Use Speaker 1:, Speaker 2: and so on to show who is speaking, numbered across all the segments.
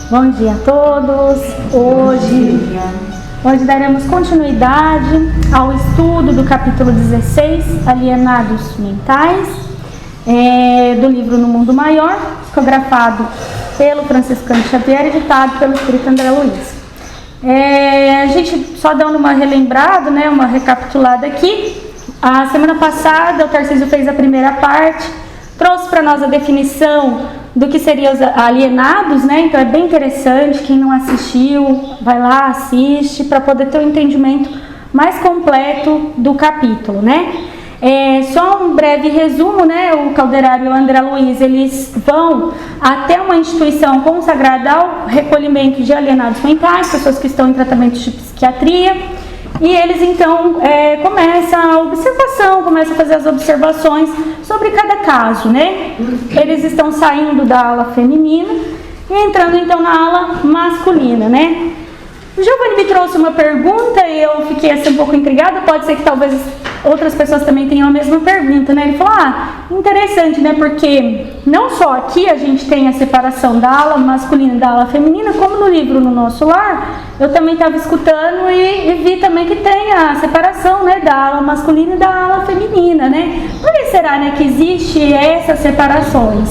Speaker 1: Bom dia a todos. Hoje daremos continuidade ao estudo do capítulo 16, Alienados Mentais, do livro No Mundo Maior, psicografado pelo Franciscano Xavier, editado pelo Espírito André Luiz. A gente só dando uma relembrada, uma recapitulada aqui. A semana passada o Tarcísio fez a primeira parte, trouxe para nós a definição do que seriam os alienados, Então é bem interessante, quem não assistiu, vai lá, assiste, para poder ter um entendimento mais completo do capítulo, Só um breve resumo, O Calderaro e o André Luiz, eles vão até uma instituição consagrada ao recolhimento de alienados mentais, pessoas que estão em tratamento de psiquiatria, e eles então começam a observação, começam a fazer as observações sobre cada caso, Eles estão saindo da ala feminina e entrando então na ala masculina, O Giovanni me trouxe uma pergunta e eu fiquei assim um pouco intrigada, pode ser que talvez outras pessoas também tenham a mesma pergunta, Ele falou, interessante, Porque não só aqui a gente tem a separação da ala masculina e da ala feminina, como no livro No Nosso Lar, eu também estava escutando e vi também que tem a separação, da ala masculina e da ala feminina, Por que será, que existe essas separações,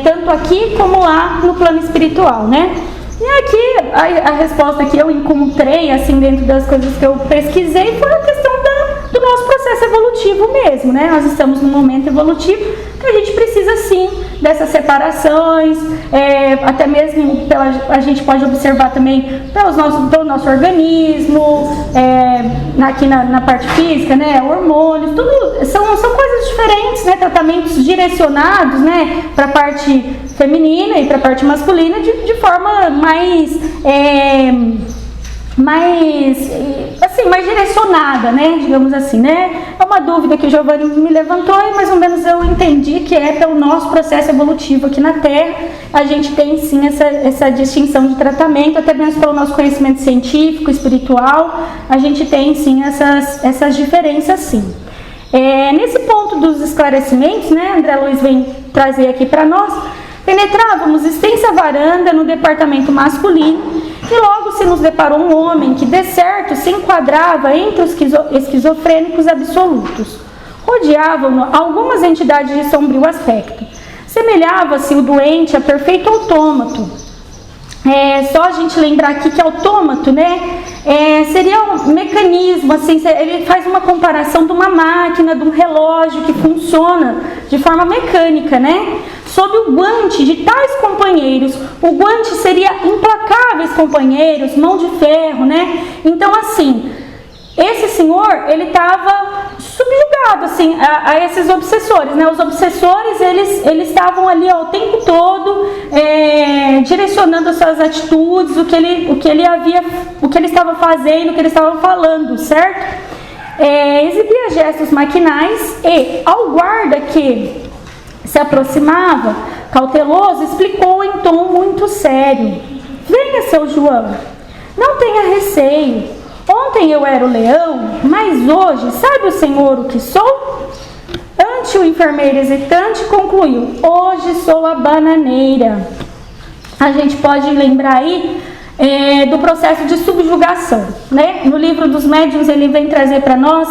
Speaker 1: Tanto aqui como lá no plano espiritual, E aqui, a resposta que eu encontrei, assim, dentro das coisas que eu pesquisei, foi a questão do nosso processo evolutivo mesmo, Nós estamos num momento evolutivo que a gente precisa, sim, dessas separações, até mesmo a gente pode observar também pelo nosso organismo, aqui na parte física, hormônios, tudo, são coisas diferentes, Tratamentos direcionados, para a parte feminina e para a parte masculina de forma mais direcionada, digamos assim, É uma dúvida que o Giovanni me levantou e mais ou menos eu entendi que pelo nosso processo evolutivo aqui na Terra, a gente tem sim essa distinção de tratamento, até mesmo pelo nosso conhecimento científico, espiritual, a gente tem sim essas diferenças sim. Nesse ponto dos esclarecimentos, André Luiz vem trazer aqui para nós, penetrávamos extensa varanda no departamento masculino e logo se nos deparou um homem que, de certo, se enquadrava entre os esquizofrênicos absolutos. Rodeavam-no algumas entidades de sombrio aspecto. Semelhava-se o doente a perfeito autômato. Só a gente lembrar aqui que autômato, seria um mecanismo, assim, ele faz uma comparação de uma máquina, de um relógio que funciona de forma mecânica, Sob o guante de tais companheiros, o guante seria implacáveis companheiros, mão de ferro, Então, assim, esse senhor, ele estava subjugado, assim, a esses obsessores, Os obsessores, eles estavam ali o tempo todo direcionando as suas atitudes, o que ele estava fazendo, o que ele estava falando, certo? Exibia gestos maquinais e, ao guarda que se aproximava, cauteloso, explicou em tom muito sério: venha, seu João, não tenha receio. Ontem eu era o leão, mas hoje, sabe o senhor o que sou? Ante o enfermeiro hesitante concluiu: hoje sou a bananeira. A gente pode lembrar aí do processo de subjugação, No livro dos médiuns ele vem trazer para nós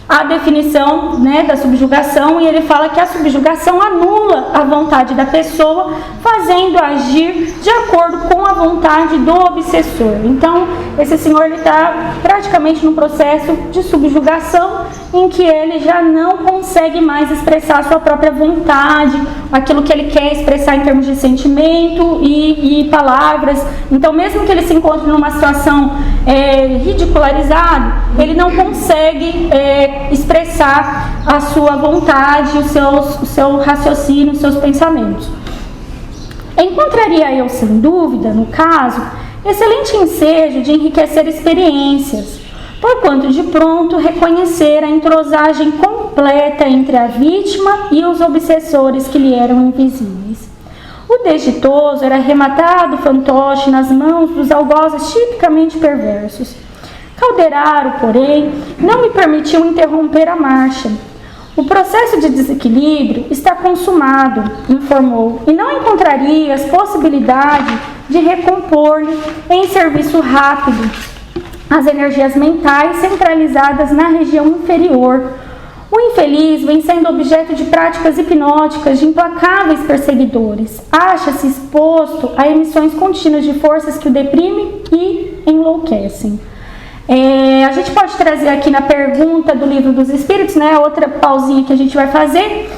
Speaker 1: a definição da subjugação, e ele fala que a subjugação anula a vontade da pessoa, fazendo agir de acordo com a vontade do obsessor. Então, esse senhor está praticamente num processo de subjugação, em que ele já não consegue mais expressar a sua própria vontade, aquilo que ele quer expressar em termos de sentimento e palavras. Então, mesmo que ele se encontre numa situação ridicularizada, ele não consegue expressar a sua vontade, o seu raciocínio, os seus pensamentos. Encontraria eu, sem dúvida, no caso, excelente ensejo de enriquecer experiências, porquanto de pronto reconhecer a entrosagem completa entre a vítima e os obsessores que lhe eram invisíveis. O desditoso era arrematado fantoche nas mãos dos algozes tipicamente perversos. Calderaro, porém, não me permitiu interromper a marcha. O processo de desequilíbrio está consumado, informou, e não encontrarias possibilidade de recompor-lhe em serviço rápido as energias mentais centralizadas na região inferior. O infeliz vem sendo objeto de práticas hipnóticas de implacáveis perseguidores. Acha-se exposto a emissões contínuas de forças que o deprimem e enlouquecem. A gente pode trazer aqui na pergunta do Livro dos Espíritos, né, outra pausinha que a gente vai fazer,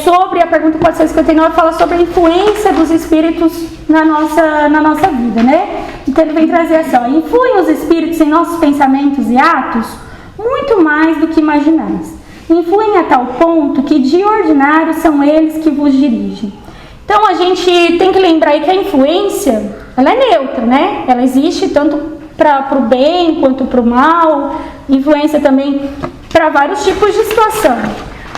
Speaker 1: sobre a pergunta 459, fala sobre a influência dos espíritos na nossa vida, né? Então ele vem trazer assim, ó, influem os espíritos em nossos pensamentos e atos muito mais do que imaginais. Influem a tal ponto que de ordinário são eles que vos dirigem. Então a gente tem que lembrar aí que a influência, ela é neutra, né? Ela existe tanto para o bem quanto para o mal, influência também para vários tipos de situação.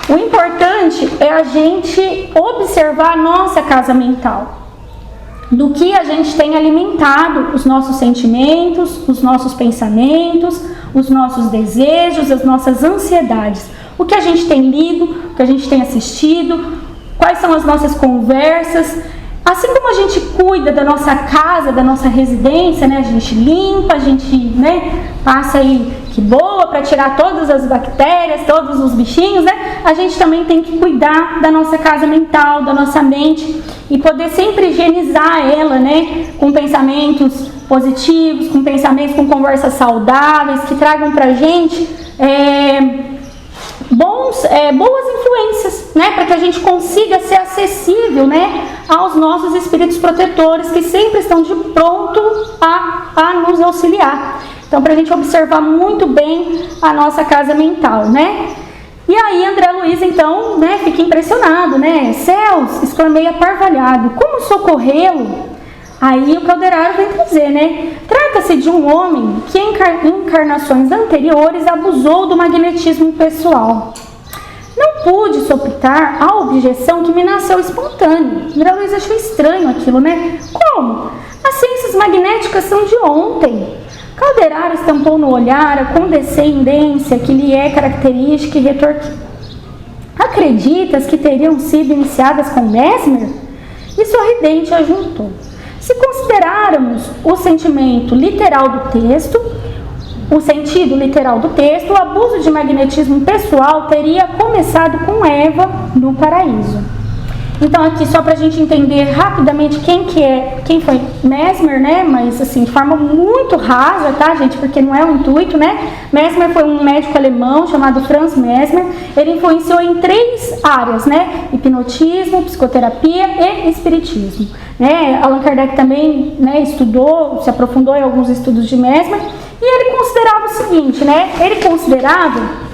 Speaker 1: O importante é a gente observar a nossa casa mental, do que a gente tem alimentado os nossos sentimentos, os nossos pensamentos, os nossos desejos, as nossas ansiedades, o que a gente tem lido, o que a gente tem assistido, quais são as nossas conversas. Assim como a gente cuida da nossa casa, da nossa residência, né? A gente limpa, a gente, né, passa aí que boa para tirar todas as bactérias, todos os bichinhos, né? A gente também tem que cuidar da nossa casa mental, da nossa mente e poder sempre higienizar ela, né? Com pensamentos positivos, com pensamentos, com conversas saudáveis que tragam pra gente boas influências, né, para que a gente consiga ser acessível, né, aos nossos espíritos protetores que sempre estão de pronto a nos auxiliar. Então, para a gente observar muito bem a nossa casa mental, né? E aí André Luiz, então, né, fica impressionado, né? Céus, exclamei aparvalhado, como socorrê-lo? Aí o Calderaro vem dizer, né? Trata-se de um homem que em encarnações anteriores abusou do magnetismo pessoal. Não pude suportar a objeção que me nasceu espontânea. André Luiz achou estranho aquilo, né? Como? As ciências magnéticas são de ontem. Calderaro estampou no olhar a condescendência que lhe é característica e retorquiu. Acreditas que teriam sido iniciadas com Mesmer? E sorridente ajuntou. Se considerarmos o sentido literal do texto, o abuso de magnetismo pessoal teria começado com Eva no paraíso. Então aqui só para a gente entender rapidamente quem foi Mesmer, né? Mas assim, de forma muito rasa, tá, gente? Porque não é o intuito, né? Mesmer foi um médico alemão chamado Franz Mesmer. Ele influenciou em 3 áreas, né? Hipnotismo, psicoterapia e espiritismo. Né? Allan Kardec também, né, estudou, se aprofundou em alguns estudos de Mesmer. E ele considerava o seguinte, né? Ele considerava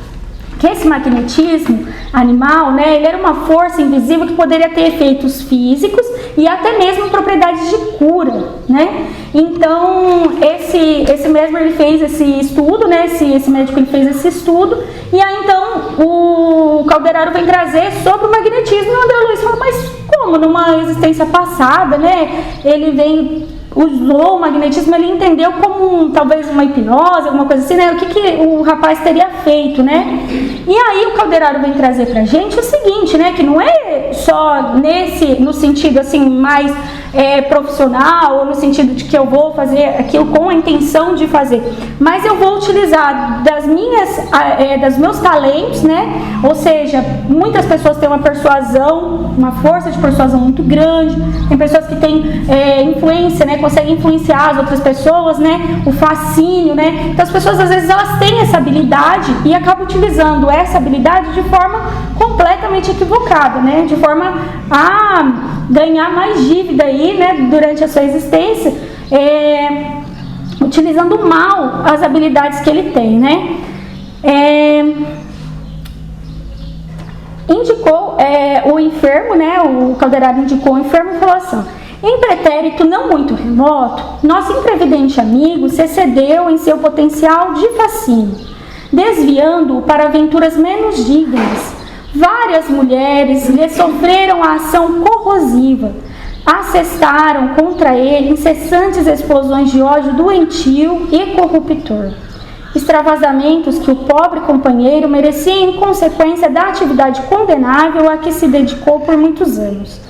Speaker 1: que esse magnetismo animal, né, ele era uma força invisível que poderia ter efeitos físicos e até mesmo propriedades de cura, né? Então, esse Mesmer, ele fez esse estudo, né, esse médico, ele fez esse estudo, e aí então o Calderaro vem trazer sobre o magnetismo, e o André Luiz fala, mas como numa existência passada, né, ele usou o magnetismo, ele entendeu como talvez uma hipnose, alguma coisa assim, né? O que o rapaz teria feito, né? E aí o Calderaro vem trazer pra gente o seguinte, né? Que não é só no sentido assim mais profissional, ou no sentido de que eu vou fazer aquilo com a intenção de fazer, mas eu vou utilizar dos meus talentos, né? Ou seja, muitas pessoas têm uma persuasão, uma força de persuasão muito grande, tem pessoas que têm influência, né? Conseguem influenciar as outras pessoas, né? O fascínio, né? Então as pessoas às vezes elas têm essa habilidade e acabam utilizando essa habilidade de forma completamente equivocada, né? De forma a ganhar mais dívida aí, né? Durante a sua existência, utilizando mal as habilidades que ele tem, né? Indicou o enfermo, né? O Calderaro indicou o enfermo e falou assim: em pretérito não muito remoto, nosso imprevidente amigo se excedeu em seu potencial de fascínio, desviando-o para aventuras menos dignas. Várias mulheres lhe sofreram a ação corrosiva, assestaram contra ele incessantes explosões de ódio doentio e corruptor. extravasamentos que o pobre companheiro merecia em consequência da atividade condenável a que se dedicou por muitos anos.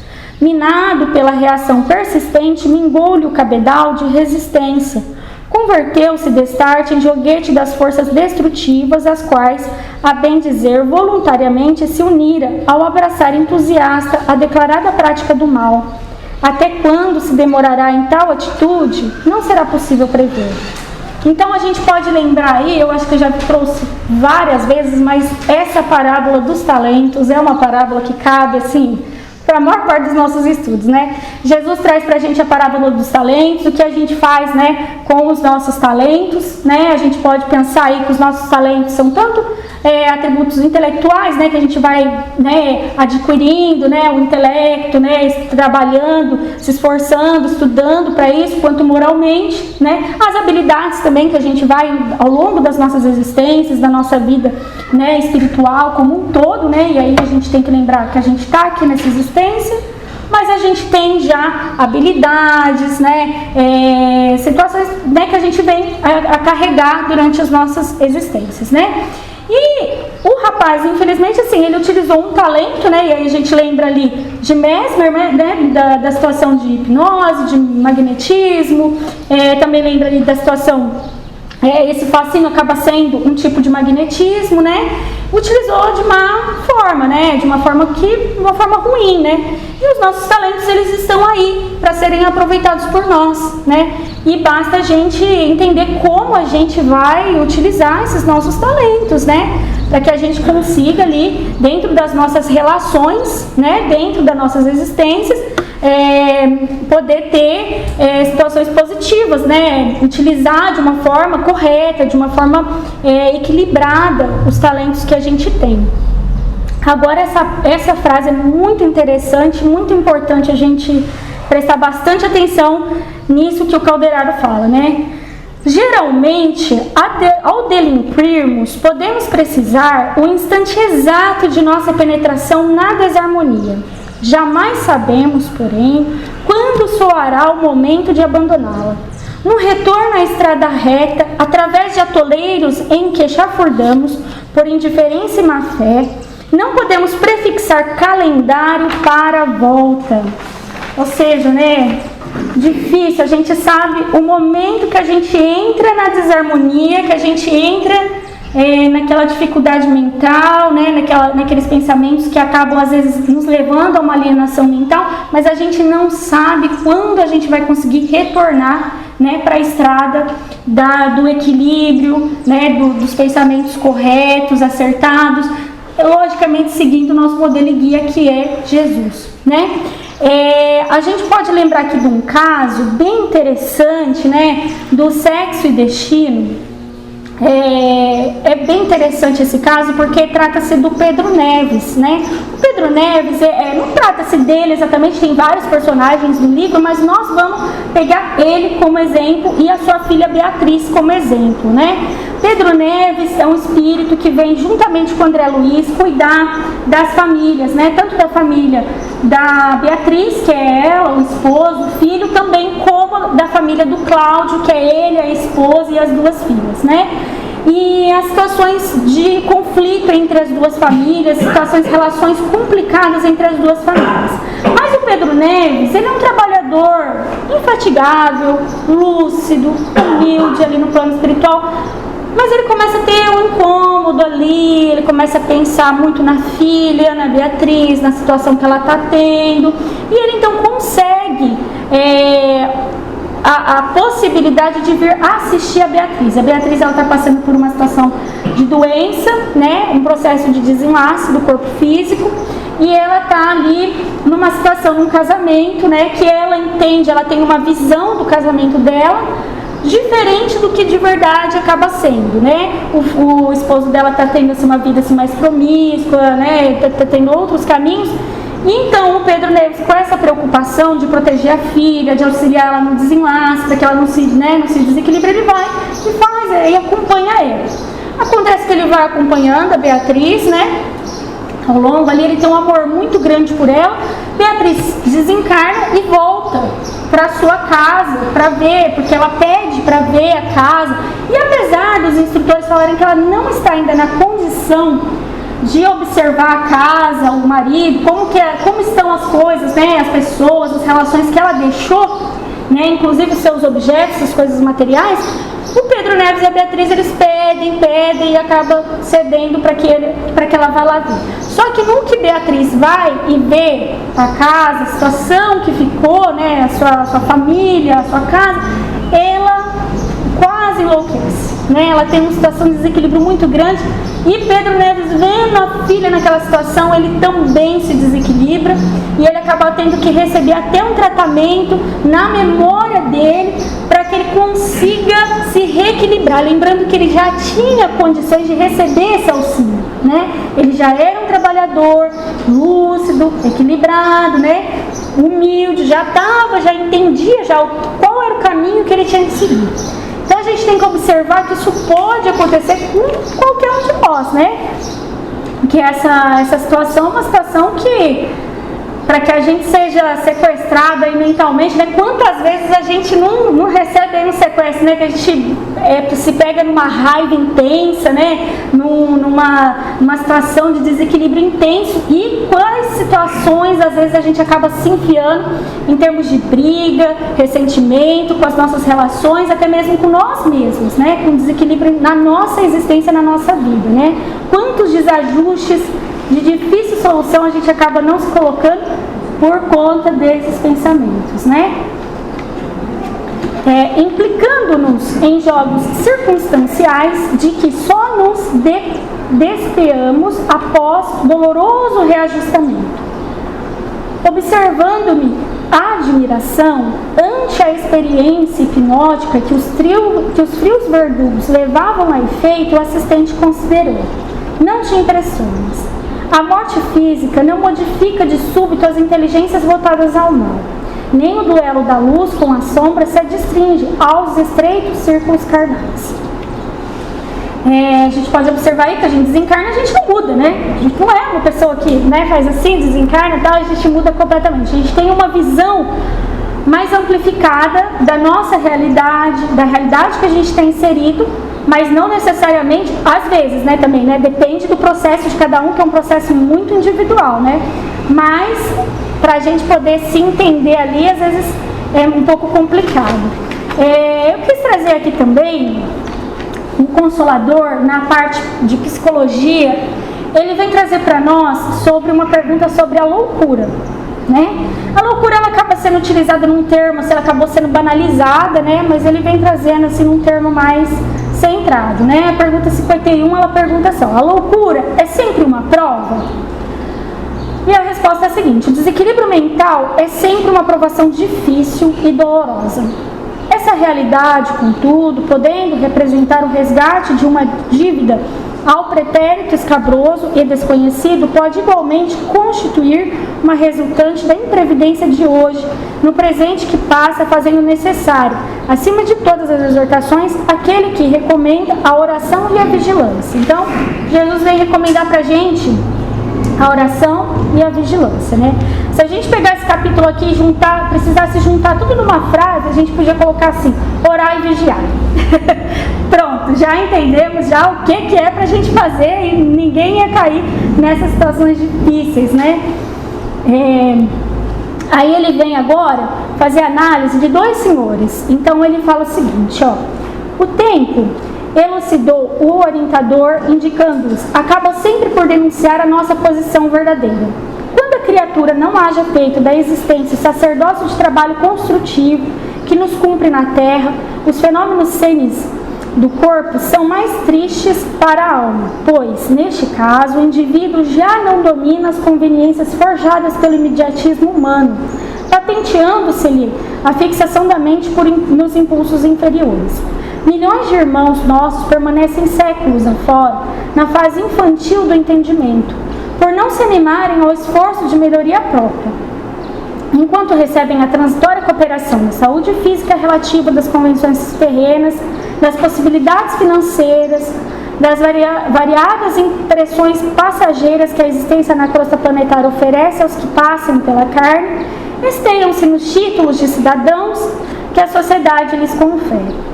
Speaker 1: Minado pela reação persistente, mingou-lhe o cabedal de resistência. Converteu-se destarte em joguete das forças destrutivas, às quais, a bem dizer, voluntariamente se unira ao abraçar entusiasta a declarada prática do mal. Até quando se demorará em tal atitude, não será possível prever. Então a gente pode lembrar aí, eu acho que eu já trouxe várias vezes, mas essa parábola dos talentos é uma parábola que cabe assim para a maior parte dos nossos estudos, né? Jesus traz para a gente a parábola dos talentos, o que a gente faz, né, com os nossos talentos, né? A gente pode pensar aí que os nossos talentos são tanto atributos intelectuais, né, que a gente vai, né, adquirindo, né, o intelecto, né, trabalhando, se esforçando, estudando para isso, quanto moralmente, né, as habilidades também que a gente vai ao longo das nossas existências, da nossa vida, né, espiritual como um todo, né, e aí a gente tem que lembrar que a gente está aqui nessa existência, mas a gente tem já habilidades, né, situações, né, que a gente vem a carregar durante as nossas existências, né. E o rapaz, infelizmente, assim, ele utilizou um talento, né, e aí a gente lembra ali de Mesmer, né, da situação de hipnose, de magnetismo, também lembra ali da situação, esse fascínio acaba sendo um tipo de magnetismo, né, utilizou de má forma, né, de uma forma ruim, né, e os nossos talentos, eles estão aí para serem aproveitados por nós, né, e basta a gente entender como a gente vai utilizar esses nossos talentos, né, para que a gente consiga ali, dentro das nossas relações, né, dentro das nossas existências, poder ter situações positivas, né, utilizar de uma forma correta, de uma forma equilibrada os talentos que a gente tem. Agora essa frase é muito interessante, muito importante a gente prestar bastante atenção nisso que o Calderaro fala, né? Geralmente, ao delinquirmos, podemos precisar o instante exato de nossa penetração na desarmonia. Jamais sabemos, porém, quando soará o momento de abandoná-la. No retorno à estrada reta, através de atoleiros em que chafurdamos por indiferença e má fé, não podemos prefixar calendário para a volta. Ou seja, né, difícil, a gente sabe o momento que a gente entra na desarmonia, que a gente entra naquela dificuldade mental, né, naqueles pensamentos que acabam às vezes nos levando a uma alienação mental, mas a gente não sabe quando a gente vai conseguir retornar, né, para a estrada do equilíbrio, né, dos pensamentos corretos, acertados, logicamente seguindo o nosso modelo e guia que é Jesus, né? A gente pode lembrar aqui de um caso bem interessante, né, do Sexo e Destino. É bem interessante esse caso porque trata-se do Pedro Neves, né? O Pedro Neves, não trata-se dele exatamente, tem vários personagens no livro, mas nós vamos pegar ele como exemplo e a sua filha Beatriz como exemplo, né? Pedro Neves é um espírito que vem juntamente com André Luiz cuidar das famílias, né? Tanto da família da Beatriz, que é ela, o esposo, o filho, também como da família do Cláudio, que é ele, a esposa e as duas filhas, né? E as situações de conflito entre as duas famílias, relações complicadas entre as duas famílias. Mas o Pedro Neves, ele é um trabalhador infatigável, lúcido, humilde ali no plano espiritual, mas ele começa a ter um incômodo ali, ele começa a pensar muito na filha, na Beatriz, na situação que ela está tendo, e ele então consegue a possibilidade de vir assistir a Beatriz. A Beatriz está passando por uma situação de doença, né, um processo de desenlace do corpo físico, e ela está ali numa situação, num casamento, né, que ela entende, ela tem uma visão do casamento dela, diferente do que de verdade acaba sendo, né? O esposo dela está tendo assim, uma vida assim, mais promíscua, né? Tá tendo outros caminhos. E então o Pedro Neves, com essa preocupação de proteger a filha, de auxiliar ela no desenlace, para que ela não se desequilibre, ele vai e faz, e acompanha ela. Acontece que ele vai acompanhando a Beatriz, né? Ao longo ali, ele tem um amor muito grande por ela, Beatriz desencarna e volta para sua casa para ver, porque ela pede para ver a casa. E apesar dos instrutores falarem que ela não está ainda na condição de observar a casa, o marido, como estão as coisas, né, as pessoas, as relações que ela deixou, né, inclusive os seus objetos, as coisas materiais, o Pedro Neves e a Beatriz, eles pedem e acaba cedendo para que ela vá lá ver. Só que no que Beatriz vai e vê a casa, a situação que ficou, né, a sua família, a sua casa, ela quase enlouquece, né? Ela tem uma situação de desequilíbrio muito grande e Pedro Neves, vendo a filha naquela situação, ele também se desequilibra e ele acaba tendo que receber até um tratamento na memória dele para que ele consiga se reequilibrar, lembrando que ele já tinha condições de receber esse auxílio, né? Ele já era um trabalhador lúcido, equilibrado, né? Humilde, já entendia qual era o caminho que ele tinha que seguir. Então a gente tem que observar que isso pode acontecer com qualquer um de nós, né? Que essa situação é uma situação que, para que a gente seja sequestrado aí mentalmente, né? Quantas vezes a gente não recebe aí um sequestro, né? Que a gente se pega numa raiva intensa, né? Numa situação de desequilíbrio intenso. E quais situações às vezes a gente acaba se enfiando em termos de briga, ressentimento com as nossas relações, até mesmo com nós mesmos, né? Com desequilíbrio na nossa existência, na nossa vida, né? Quantos desajustes de difícil solução a gente acaba não se colocando por conta desses pensamentos, né? Implicando-nos em jogos circunstanciais de que só nos despeamos após doloroso reajustamento. Observando-me a admiração ante a experiência hipnótica que os frios verdugos levavam a efeito, o assistente considerou: não te impressiones. A morte física não modifica de súbito as inteligências voltadas ao mal. Nem o duelo da luz com a sombra se adstringe aos estreitos círculos carnais. A gente pode observar aí que a gente desencarna, a gente não muda, né? A gente não é uma pessoa que, né, faz assim, desencarna e tal, a gente muda completamente. A gente tem uma visão mais amplificada da nossa realidade, da realidade que a gente tem inserido, mas não necessariamente, às vezes, né, também, né, depende do processo de cada um, que é um processo muito individual, né, mas para a gente poder se entender ali, às vezes é um pouco complicado. Eu quis trazer aqui também um consolador na parte de psicologia. Ele vem trazer para nós sobre uma pergunta sobre a loucura, né? A loucura, ela acaba sendo utilizada num termo, ela acabou sendo banalizada, né? Mas ele vem trazendo assim um termo mais centrado, né? A pergunta 51, ela pergunta assim: a loucura é sempre uma prova? E a resposta é a seguinte: o desequilíbrio mental é sempre uma provação difícil e dolorosa. Essa realidade, contudo, podendo representar o resgate de uma dívida ao pretérito escabroso e desconhecido, pode igualmente constituir uma resultante da imprevidência de hoje, no presente que passa, fazendo necessário, acima de todas as exortações, aquele que recomenda a oração e a vigilância. Então, Jesus vem recomendar para a gente a oração e a vigilância, né? Se a gente pegar esse capítulo aqui e precisasse juntar tudo numa frase, a gente podia colocar assim: orar e vigiar. Pronto, já entendemos já o que é pra gente fazer e ninguém ia cair nessas situações difíceis, né? Aí ele vem agora fazer análise de dois senhores. Então ele fala o seguinte, ó: o tempo elucidou o orientador, indicando-os, acaba sempre por denunciar a nossa posição verdadeira. Quando a criatura não haja feito da existência o sacerdócio de trabalho construtivo que nos cumpre na terra, os fenômenos senes do corpo são mais tristes para a alma, pois, neste caso, o indivíduo já não domina as conveniências forjadas pelo imediatismo humano, patenteando-se-lhe a fixação da mente nos impulsos inferiores. Milhões de irmãos nossos permanecem séculos afora, na fase infantil do entendimento, por não se animarem ao esforço de melhoria própria. Enquanto recebem a transitória cooperação da saúde física relativa das convenções terrenas, das possibilidades financeiras, das variadas impressões passageiras que a existência na crosta planetária oferece aos que passam pela carne, esteiam-se nos títulos de cidadãos que a sociedade lhes confere.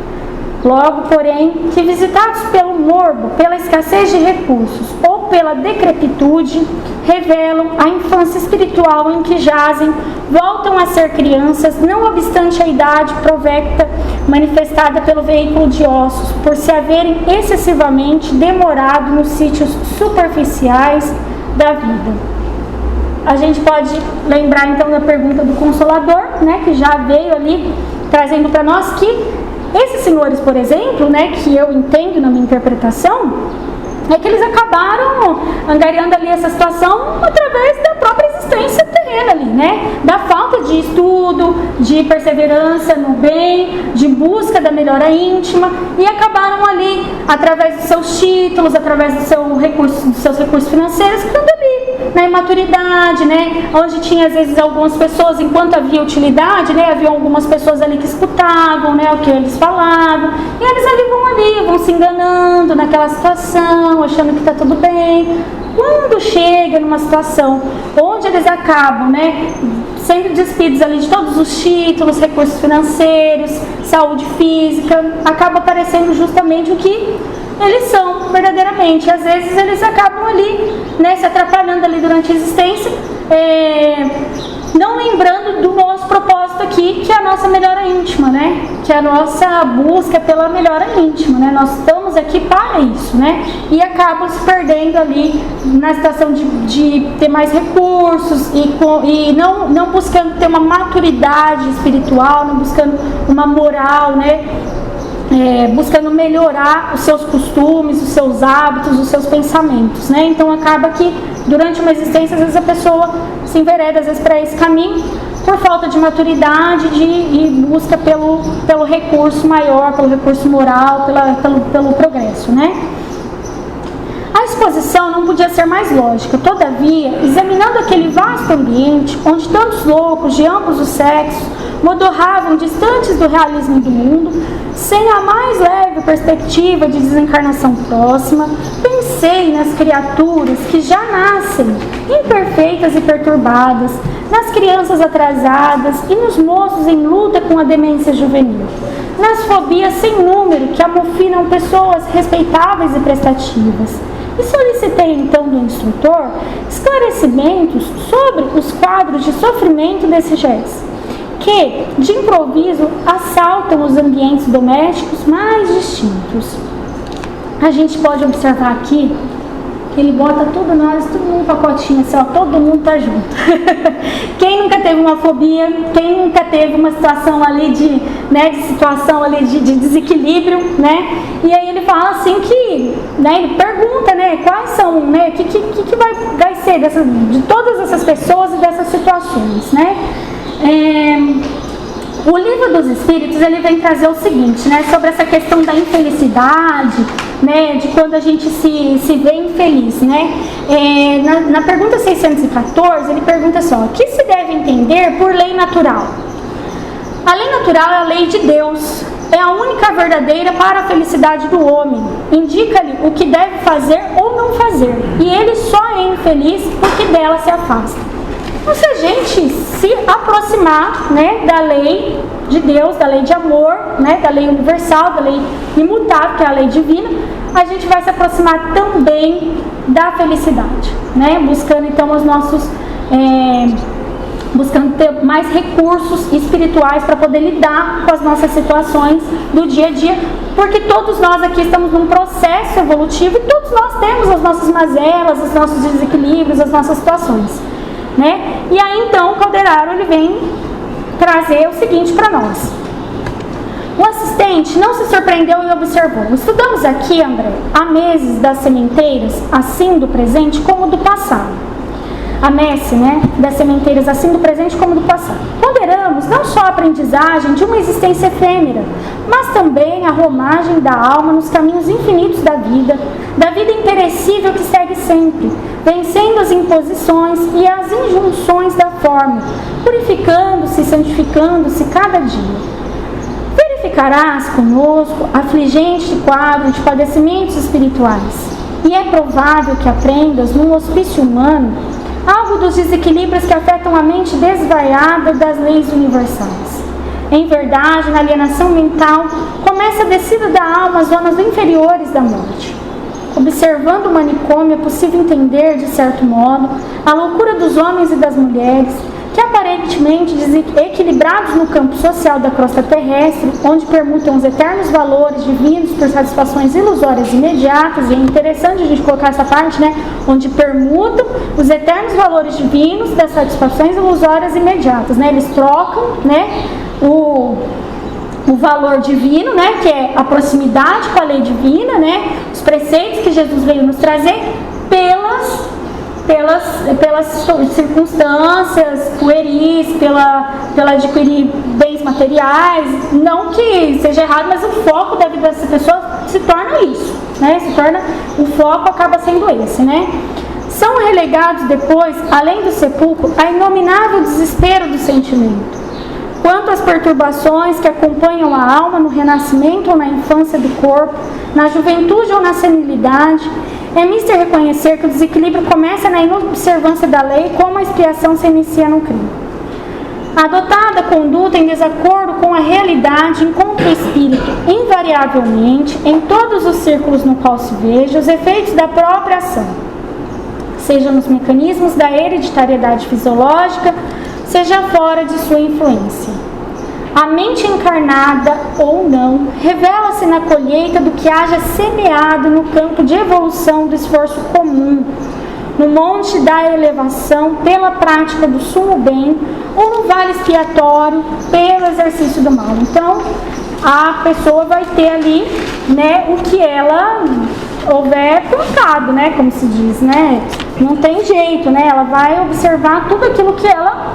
Speaker 1: Logo, porém, que visitados pelo morbo, pela escassez de recursos ou pela decrepitude, revelam a infância espiritual em que jazem, voltam a ser crianças, não obstante a idade provecta manifestada pelo veículo de ossos, por se haverem excessivamente demorado nos sítios superficiais da vida. A gente pode lembrar então da pergunta do Consolador, né, que já veio ali trazendo para nós que esses senhores, por exemplo, né, que eu entendo na minha interpretação, é que eles acabaram angariando ali essa situação através da própria existência terrena ali, né? Da falta de estudo, de perseverança no bem, de busca da melhora íntima, e acabaram ali, através dos seus títulos, através dos seus recursos financeiros, ficando ali na imaturidade, né? Onde tinha às vezes algumas pessoas, enquanto havia utilidade, né? Havia algumas pessoas ali que escutavam, né? O que eles falavam, e eles ali, vão se enganando naquela situação, achando que está tudo bem. Quando chega numa situação onde eles acabam, né, sendo despidos ali de todos os títulos, recursos financeiros, saúde física, acaba aparecendo justamente o que eles são verdadeiramente. Às vezes eles acabam ali, né, se atrapalhando ali durante a existência, não lembrando do nosso propósito aqui, que é a nossa melhora íntima, né? Que é a nossa busca pela melhora íntima, né? Nós estamos aqui para isso, né? E acabam se perdendo ali na situação de ter mais recursos e não buscando ter uma maturidade espiritual, não buscando uma moral, né? Buscando melhorar os seus costumes, os seus hábitos, os seus pensamentos, né? Então acaba que durante uma existência, às vezes a pessoa se envereda às vezes para esse caminho por falta de maturidade e busca pelo recurso maior, pelo recurso moral, pelo progresso, né? A exposição não podia ser mais lógica. Todavia, examinando aquele vasto ambiente onde tantos loucos de ambos os sexos modorravam distantes do realismo do mundo, sem a mais leve perspectiva de desencarnação próxima, pensei nas criaturas que já nascem imperfeitas e perturbadas, nas crianças atrasadas e nos moços em luta com a demência juvenil, nas fobias sem número que amofinam pessoas respeitáveis e prestativas. E solicitei então do instrutor esclarecimentos sobre os quadros de sofrimento desses géis, que, de improviso, assaltam os ambientes domésticos mais distintos. A gente pode observar aqui que ele bota tudo num pacotinho assim, ó, todo mundo tá junto. Quem nunca teve uma fobia, quem nunca teve uma situação ali de desequilíbrio, né? E aí ele fala assim que, né, ele pergunta, né, quais são, né, o que vai ser de todas essas pessoas e dessas situações, né? O Livro dos Espíritos, ele vem trazer o seguinte, né, sobre essa questão da infelicidade, né, de quando a gente se vê infeliz, né. Na pergunta 614, ele pergunta assim, ó, o que se deve entender por lei natural? A lei natural é a lei de Deus, é a única verdadeira para a felicidade do homem, indica-lhe o que deve fazer ou não fazer, e ele só é infeliz porque dela se afasta. Então, se a gente se aproximar, né, da lei de Deus, da lei de amor, né, da lei universal, da lei imutável, que é a lei divina, a gente vai se aproximar também da felicidade, né, buscando então buscando ter mais recursos espirituais para poder lidar com as nossas situações do dia a dia, porque todos nós aqui estamos num processo evolutivo e todos nós temos as nossas mazelas, os nossos desequilíbrios, as nossas situações, né? E aí então o Calderaro ele vem trazer o seguinte para nós. O assistente não se surpreendeu e observou. Estudamos aqui, André, há meses das sementeiras, assim do presente como do passado. A messe, né, das sementeiras, assim do presente como do passado. Ponderamos não só a aprendizagem de uma existência efêmera, mas também a romagem da alma nos caminhos infinitos da vida imperecível que segue sempre, vencendo as imposições e as injunções da forma, purificando-se e santificando-se cada dia. verificarás conosco afligente quadro de padecimentos espirituais, e é provável que aprendas num hospício humano algo dos desequilíbrios que afetam a mente desvaiada das leis universais. Em verdade, na alienação mental, começa a descida da alma às zonas inferiores da morte. Observando o manicômio, é possível entender, de certo modo, a loucura dos homens e das mulheres, que aparentemente desequilibrados no campo social da crosta terrestre, onde permutam os eternos valores divinos por satisfações ilusórias imediatas, e é interessante a gente colocar essa parte, né? Onde permutam os eternos valores divinos das satisfações ilusórias imediatas, né? Eles trocam, né, o valor divino, né, que é a proximidade com a lei divina, né, os preceitos que Jesus veio nos trazer pelas circunstâncias pueris, pela adquirir bens materiais. Não que seja errado, mas o foco da vida dessa pessoa se torna isso, né, o foco acaba sendo esse, né. São relegados depois, além do sepulcro, a inominável desespero do sentimento. Quanto às perturbações que acompanham a alma no renascimento ou na infância do corpo, na juventude ou na senilidade, é mister reconhecer que o desequilíbrio começa na inobservância da lei, como a expiação se inicia no crime. Adotada a conduta em desacordo com a realidade encontra o espírito, invariavelmente, em todos os círculos no qual se veja, os efeitos da própria ação, seja nos mecanismos da hereditariedade fisiológica, seja fora de sua influência. A mente encarnada ou não revela-se na colheita do que haja semeado no campo de evolução do esforço comum, no monte da elevação pela prática do sumo bem ou no vale expiatório pelo exercício do mal. Então, a pessoa vai ter ali, né, o que ela houver plantado, né, como se diz, né? Não tem jeito, né? Ela vai observar tudo aquilo que ela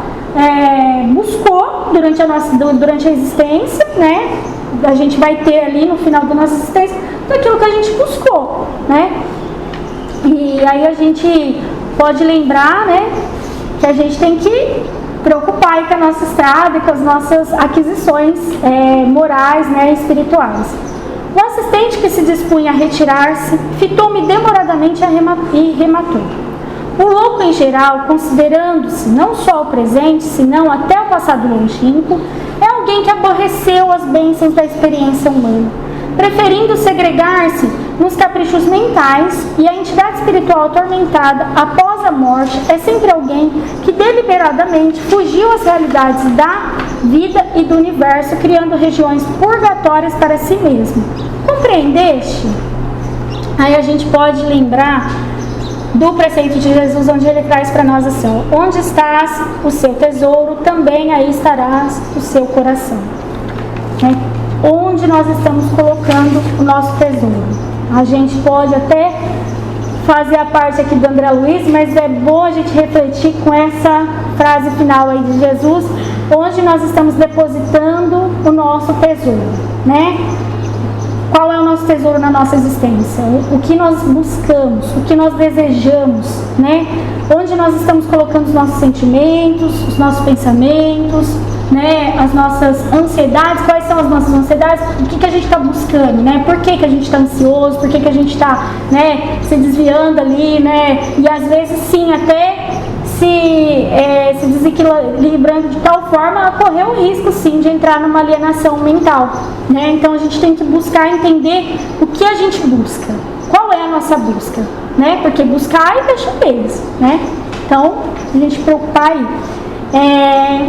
Speaker 1: buscou durante a existência, né? A gente vai ter ali no final da nossa existência tudo aquilo que a gente buscou, né? E aí a gente pode lembrar, né, que a gente tem que preocupar aí com a nossa estrada e com as nossas aquisições morais, né, espirituais. O assistente que se dispunha a retirar-se fitou-me demoradamente e rematou. O louco em geral, considerando-se não só o presente, senão até o passado longínquo, é alguém que aborreceu as bênçãos da experiência humana, preferindo segregar-se nos caprichos mentais, e a entidade espiritual atormentada após a morte é sempre alguém que deliberadamente fugiu às realidades da vida e do universo, criando regiões purgatórias para si mesmo. Compreendeste? Aí a gente pode lembrar do preceito de Jesus, onde ele traz para nós assim: onde estás o seu tesouro, também aí estarás o seu coração. Né? Onde nós estamos colocando o nosso tesouro? A gente pode até fazer a parte aqui do André Luiz, mas é bom a gente refletir com essa frase final aí de Jesus: onde nós estamos depositando o nosso tesouro, né? Qual é o nosso tesouro na nossa existência? O que nós buscamos, o que nós desejamos, né? Onde nós estamos colocando os nossos sentimentos, os nossos pensamentos, né? As nossas ansiedades. Quais são as nossas ansiedades? O que a gente está buscando, né? Por que a gente está ansioso? Por que a gente está, né, se desviando ali, né? E às vezes sim, até se desequilibrando de tal forma a correr o risco sim de entrar numa alienação mental, né? Então a gente tem que buscar entender o que a gente busca, qual é a nossa busca, né? Porque buscar e deixa deles, né? Então a gente preocupar aí.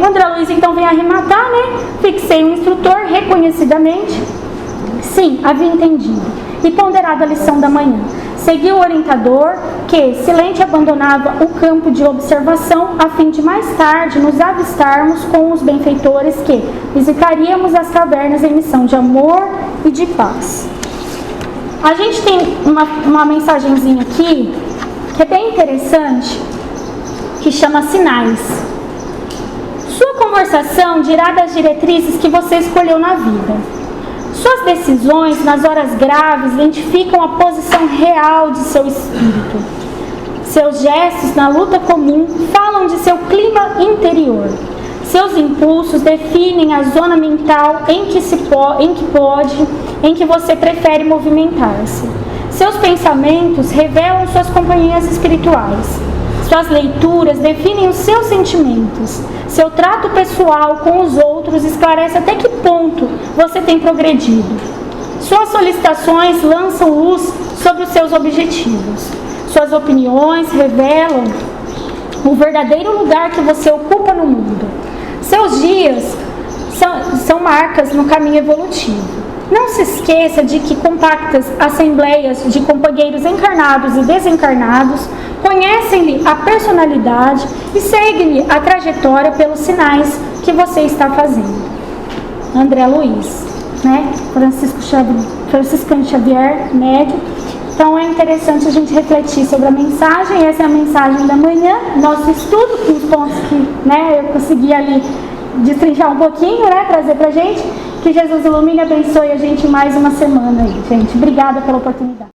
Speaker 1: O André Luiz então vem arrematar, né? Fixei um instrutor reconhecidamente, sim, havia entendido e ponderado a lição da manhã. Segui o orientador que, silente, abandonava o campo de observação a fim de mais tarde nos avistarmos com os benfeitores que visitaríamos as cavernas em missão de amor e de paz. A gente tem uma mensagenzinha aqui que é bem interessante, que chama Sinais. Sua conversação dirá das diretrizes que você escolheu na vida. Suas decisões nas horas graves identificam a posição real de seu espírito. Seus gestos na luta comum falam de seu clima interior. Seus impulsos definem a zona mental em que você prefere movimentar-se. Seus pensamentos revelam suas companhias espirituais. Suas leituras definem os seus sentimentos. Seu trato pessoal com os outros esclarece até que ponto você tem progredido. Suas solicitações lançam luz sobre os seus objetivos. Suas opiniões revelam o verdadeiro lugar que você ocupa no mundo. Seus dias são marcas no caminho evolutivo. Não se esqueça de que compactas assembleias de companheiros encarnados e desencarnados conhecem-lhe a personalidade e seguem-lhe a trajetória pelos sinais que você está fazendo. André Luiz, né? Franciscano Xavier, médium. Então é interessante a gente refletir sobre a mensagem. Essa é a mensagem da manhã, nosso estudo, com os pontos que, né, eu consegui ali destrinchar um pouquinho, né, trazer pra gente. Que Jesus ilumine e abençoe a gente mais uma semana aí, gente. Obrigada pela oportunidade.